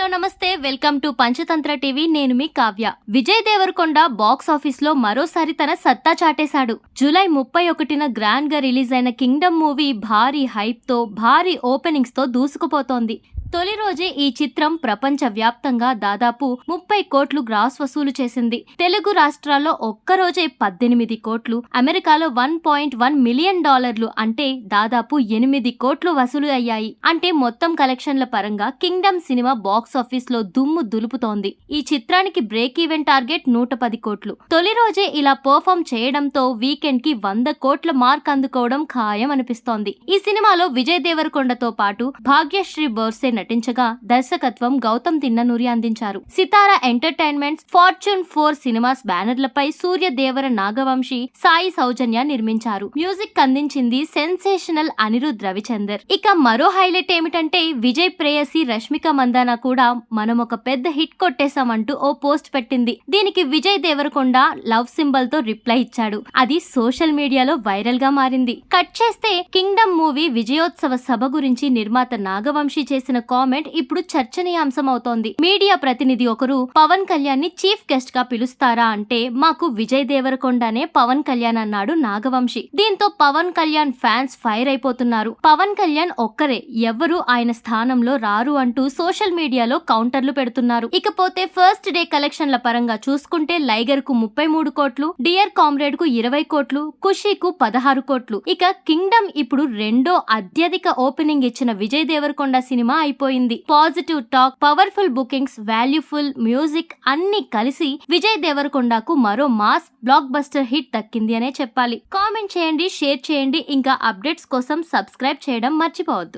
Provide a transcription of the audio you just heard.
Hello నమస్తే, welcome to Panchatantra TV. నేను మీ Kavya. Vijay Devarakonda box office లో మరోసారి తన సత్తా చాటేశాడు. జూలై 31న గ్రాండ్ గా రిలీజ్ అయిన కింగ్డమ్ మూవీ భారీ హైప్ తో, భారీ ఓపెనింగ్స్ తో దూసుకుపోతోంది. తొలి రోజే ఈ చిత్రం ప్రపంచ వ్యాప్తంగా దాదాపు 30 కోట్లు గ్రాస్ వసూలు చేసింది. తెలుగు రాష్ట్రాల్లో ఒక్కరోజే 18 కోట్లు, అమెరికాలో $1.1 మిలియన్ అంటే దాదాపు 8 కోట్లు వసూలు అయ్యాయి. అంటే మొత్తం కలెక్షన్ల పరంగా కింగ్డమ్ సినిమా బాక్స్ ఆఫీస్ లో దుమ్ము దులుపుతోంది. ఈ చిత్రానికి బ్రేక్ ఈవెన్ టార్గెట్ 110 కోట్లు. తొలి రోజే ఇలా పర్ఫామ్ చేయడంతో వీకెండ్ కి 100 కోట్ల మార్క్ అందుకోవడం ఖాయం అనిపిస్తోంది. ఈ సినిమాలో విజయ్ దేవరకొండతో పాటు భాగ్యశ్రీ బోర్సే నటించగా దర్శకత్వం గౌతమ్ తిన్ననూరి అందించారు. సితారా ఎంటర్టైన్మెంట్స్, ఫార్చ్యూన్ 4 సినిమాస్ బ్యానర్లపై సూర్య దేవర నాగవంశి, సాయి సౌజన్య నిర్మించారు. మ్యూజిక్ అందించింది సెన్సేషనల్ అనిరుద్ రవిచందర్. ఇక మరో హైలైట్ ఏమిటంటే విజయ్ ప్రేయసి రష్మిక మందాన కూడా మనం ఒక పెద్ద హిట్ కొట్టేశామంటూ ఓ పోస్ట్ పెట్టింది. దీనికి విజయ్ దేవరకొండ లవ్ సింబల్ తో రిప్లై ఇచ్చాడు. అది సోషల్ మీడియాలో వైరల్ గా మారింది. కట్ చేస్తే కింగ్డమ్ మూవీ విజయోత్సవ సభ గురించి నిర్మాత నాగవంశి చేసిన కామెంట్ ఇప్పుడు చర్చనీయాంశం అవుతోంది. మీడియా ప్రతినిధి ఒకరు పవన్ కళ్యాణ్ ని చీఫ్ గెస్ట్ గా పిలుస్తారా అంటే మాకు విజయ్ దేవరకొండనే పవన్ కళ్యాణ్ అన్నాడు నాగవంశి. దీంతో పవన్ కళ్యాణ్ ఫ్యాన్స్ ఫైర్ అయిపోతున్నారు. పవన్ కళ్యాణ్ ఒక్కరే, ఎవ్వరూ ఆయన స్థానంలో రారు అంటూ సోషల్ మీడియాలో కౌంటర్లు పెడుతున్నారు. ఇకపోతే ఫస్ట్ డే కలెక్షన్ల పరంగా చూసుకుంటే లైగర్ కు 33 కోట్లు, డియర్ కామ్రేడ్ కు 20 కోట్లు, ఖుషీకు 16 కోట్లు. ఇక కింగ్డమ్ ఇప్పుడు రెండో అత్యధిక ఓపెనింగ్ ఇచ్చిన విజయ్ దేవరకొండ సినిమా అయిపోయింది. Positive talk, powerful bookings, valueful music అన్ని కలిసి విజయ్ దేవరకొండకు మరో మాస్ బ్లాక్ బస్టర్ హిట్ దక్కింది అనే చెప్పాలి. కామెంట్ చేయండి, షేర్ చేయండి. ఇంకా అప్డేట్స్ కోసం సబ్స్క్రైబ్ చేయడం మర్చిపోవద్దు.